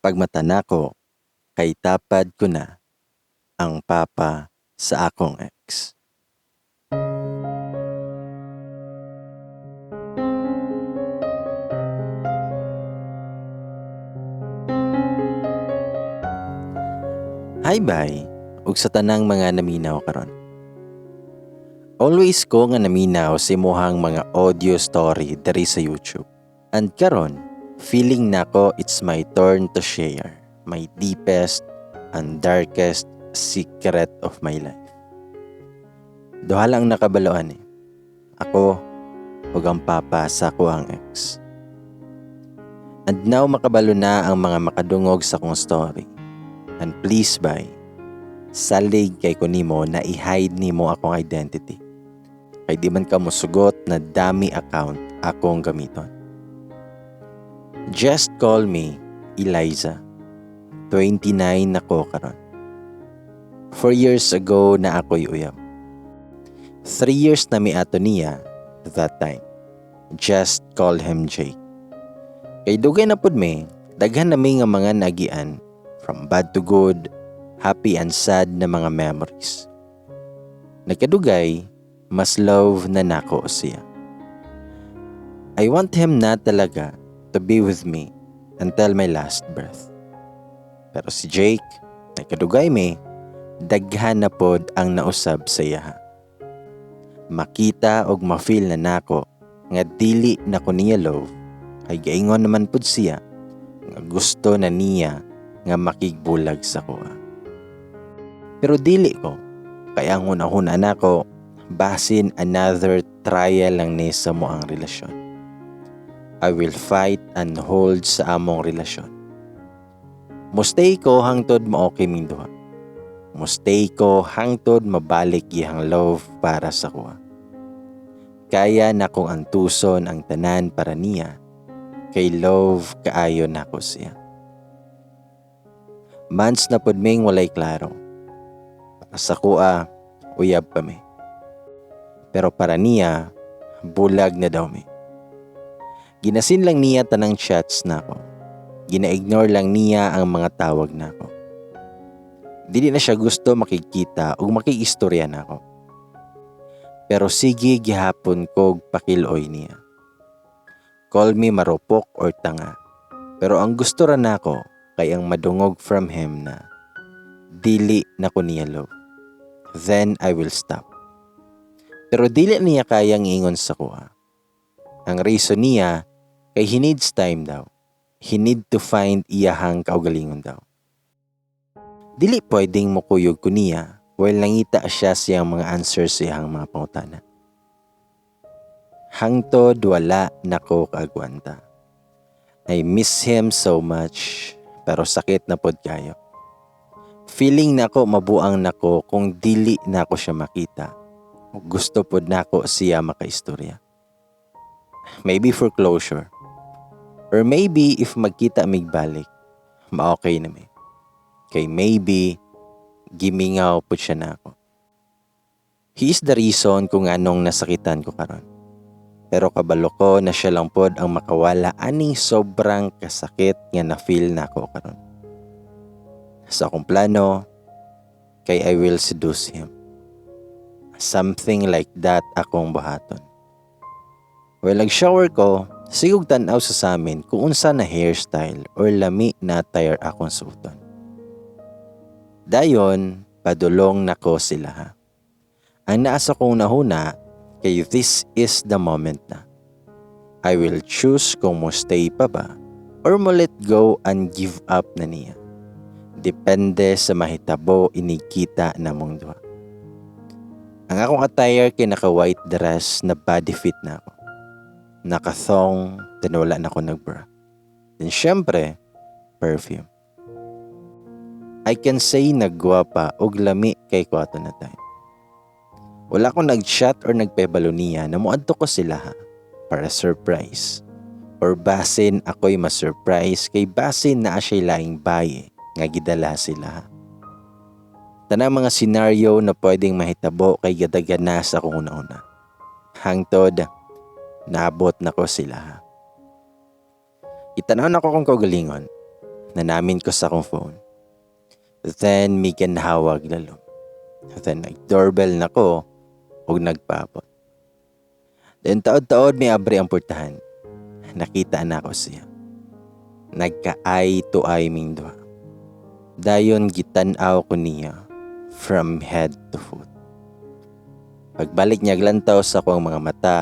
Pagmata nako, kay tapad ko na ang papa sa akong ex. Hi bye, ug sa tanang mga naminaw karon. Always ko nga naminaw sa imuhang mga audio story diri sa YouTube. And karon, feeling nako it's my turn to share my deepest and darkest secret of my life. Duha lang nakabaloan eh. Ako ug ang papa sa ako ang ex. And now makabalo na ang mga makadungog sa kong story. And please bye, salig kay ko nimo na i-hide nimo akong identity. Kay di man ka mosugot na dami account akong gamiton. Just call me Eliza. 29 nako karon. 4 years ago na ako'y uyab. 3 years na miato niya that time. Just call him Jake. Kay dugay na pud mi, daghan na mi nga mga nagian from bad to good, happy and sad na mga memories. Nagkadugay, mas love na nako siya. I want him na talaga to be with me until my last breath. Pero si Jake, nagkadugay mi, daghan na pod ang nausab sa iya. Makita og ma-feel na nako nga dili na ko niya love, ay gaingon naman pod siya nga gusto na niya nga makigbulag sa kuha. Pero dili ko, kaya ang hunahuna nako, basin another trial lang ni sa mo ang relasyon. I will fight and hold sa among relasyon. Mustay ko hangtod ma-okay ming duha. Mustay ko hangtod mabalik gihang love para sa kuha. Kaya na kong antuson ang tanan para niya, kay love kaayo nako siya. Months na pod ming walay klaro. Sa kuha, uyab pa mi. Pero para niya, bulag na daw mi. Ginasin lang niya tanang chats nako. Gina-ignore lang niya ang mga tawag nako. Dili na siya gusto makikita o makikistorya nako. Pero sige gihapon kog pakiloy niya. Call me marupok or tanga. Pero ang gusto ra nako kay ang madungog from him na dili na ko niya love. Then I will stop. Pero dili niya kayang ingon sa kuha. Ang reason niya kay he needs time daw. He need to find iyahang kaugalingon daw. Dili pwedeng mukuyog ko niya while nangita siya siyang mga answers sa iyang mga pangutana. Hangtod wala nako kaagwanta. I miss him so much, pero sakit na pod kayo. Feeling nako mabuang nako kung dili nako siya makita. Gusto pod nako siya makaistorya. Maybe for closure. Or maybe if magkita migbalik, ma-okay na mi. Kay maybe gimingaw po siya nako. He is the reason kung anong nasakitan ko karon. Pero kabalo ko na siya lang pod ang makawala aning sobrang kasakit nga na-feel nako karon. Sa akong plano, kay I will seduce him. Something like that akong buhaton. Well, nag-shower ko, sigug tanaw sa amin kung unsa na hairstyle or lami na attire akong suoton. Dayon, padulong nako sila ha. Ang naasa kong nahuna, kay this is the moment na. I will choose kung mo stay pa ba or mo let go and give up na niya. Depende sa mahitabo inikita na mong duha. Ang akong attire kay naka-white dress na body fit na ako. Naka-thong, then wala na ako nag-bra. Then syempre, perfume. I can say nagwapa og lami kay kwato na time. Wala akong nag-chat or nagpebalo niya na muadto ko sila ha, para surprise. Or basin ako'y ma-surprise kay basin na asya'y laing baye nga gidala sila ha. Tanang mga senaryo na pwedeng mahitabo kay gadagan na sa kung una-una. Hangtod, naabot na ko sila ha. Itanaw na ko kung kaugalingon. Nanamin ko sa akong phone. Then may ganhawag lalo. Then nag-doorbell na ko ug nagpaabot. Then taod-taod may abri ang portahan. Nakita na ako siya. Nagka-eye to eye ming duha. Dayon gitan-aw ko niya from head to foot. Pagbalik niya glantaw sa akong mga mata,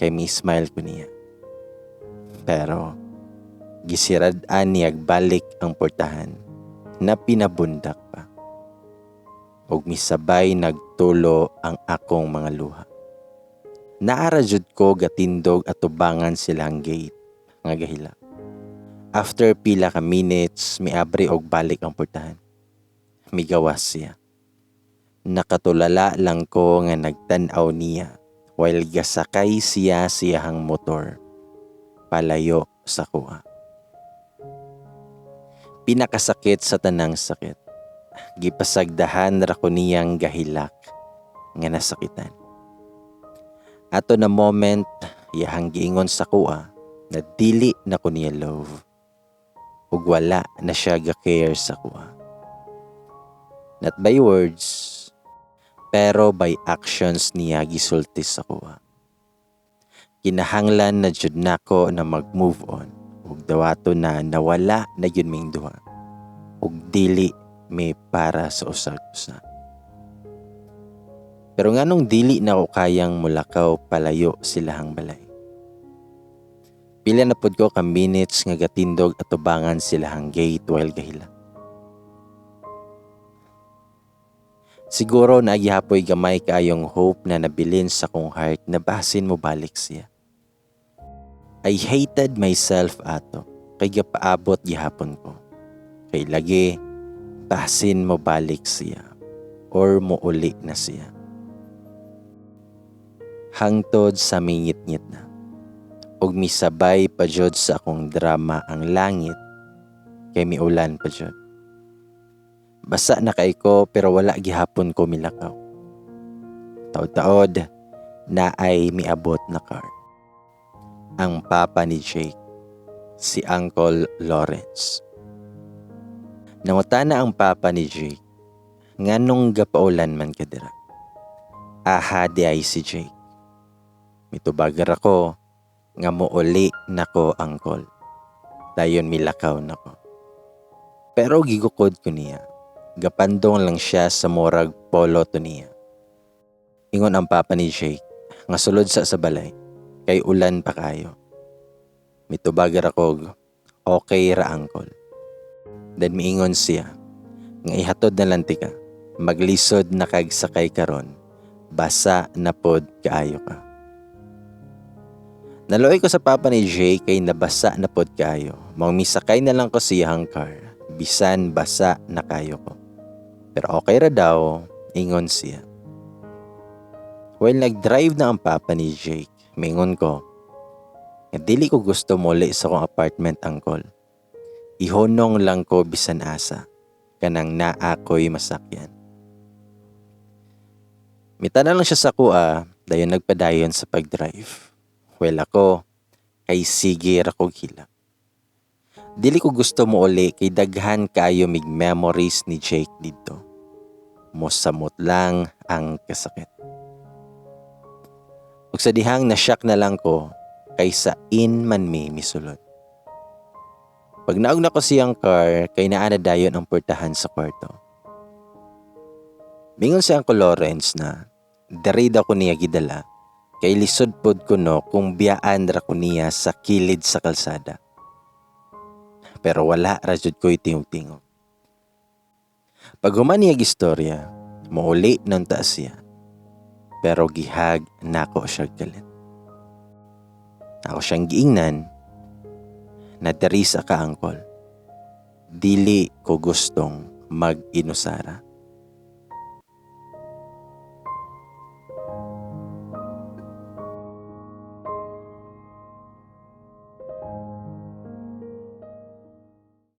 kay may smile ko niya. Pero gisirad-an niya balik ang portahan na pinabundak pa. Ug misabay nagtulo ang akong mga luha. Naara jud ko gatindog at tubangan silang gate nga gahila. After pila ka minutes, miabri og balik ang portahan. Migawas siya. Nakatulala lang ko nga nagtan-aw niya while gasakay siya siyahang motor palayo sa kuha. Pinakasakit sa tanang sakit. Gipasagdahan ra ko niyang gahilak nga nasakitan. Ato na moment, iyahang giingon sa kuha na dili na ko niya love. Ug wala na siya ga-care sa kuha. Not by words, pero by actions niya gisulti sa kuha. Kinahanglan na jud nako na mag-move on ug dawato na nawala na yun ming duha. Ug dili may para sa usag-usa. Pero nganong dili na ko kayang mulakaw palayo silahang balay. Pila na pud ko ka minutes nga gatindog at tubangan silahang gate while gahila. Siguro na agyapoy gamay kaayong hope na nabilin sa kong heart na basin mo balik siya. I hated myself ato kay gapaabot gihapon ko. Kay lagi basin mo balik siya or muuli na siya. Hangtod sa mingit-ngit na. Ug misabay pa jud sa akong drama ang langit kay miulan pa jud. Basa na kay ko pero wala gihapon ko milakaw. Taod-taod na ay miabot na car. Ang papa ni Jake, si Uncle Lawrence. Nangutana ang papa ni Jake, nganong gapaulan man ka dira. Aha di ay si Jake. Mitubagar ako, nga muuli nako uncle. Dayon milakaw nako. Pero gigukod ko niya. Gapandong lang siya sa morag polo to niya. Ingon ang papa ni Jake, nga sulod sa balay, kay ulan pa kayo. Mitubagar ako, okay ra uncle. Then miingon siya, nga ihatod na lang tika, maglisod na kag sakay karon, basa na pod kaayo ka. Naluoy ko sa papa ni Jay kay nabasa na pod kaayo, misakay na lang ko siyang car, bisan basa na kayo ko. Pero okay ra daw, ingon siya. While nag-drive na ang papa ni Jake, mingon ko, dili ko gusto muli sa kong apartment uncle. Ihonong lang ko bisan asa, kanang naako'y masakyan. Mita na lang siya sa kuha, dayon nagpadayon sa pag-drive. Well ako, kay sige ra kog hila. Dili ko gusto mo uli kay daghan kaayo mig memories ni Jake dito. Mosamot lang ang kasakit. Ug sa dihang na-shock na lang ko, kaysa in man mi misulod. Pag naog na ko siyang car, kay naana dayon ang portahan sa kwarto. Mingon si Uncle Lawrence na, dari daw ko niya gidala, kay lisod pod ko no kung biyaan ra ko niya sa kilid sa kalsada. Pero wala ra jud ko itingog-tingog. Pag human niya gistorya, mauli nang taas siya. Pero gihag nako siya galit. Ako siyang giingnan, na dari sa ka-uncle, dili ko gustong mag-inusara.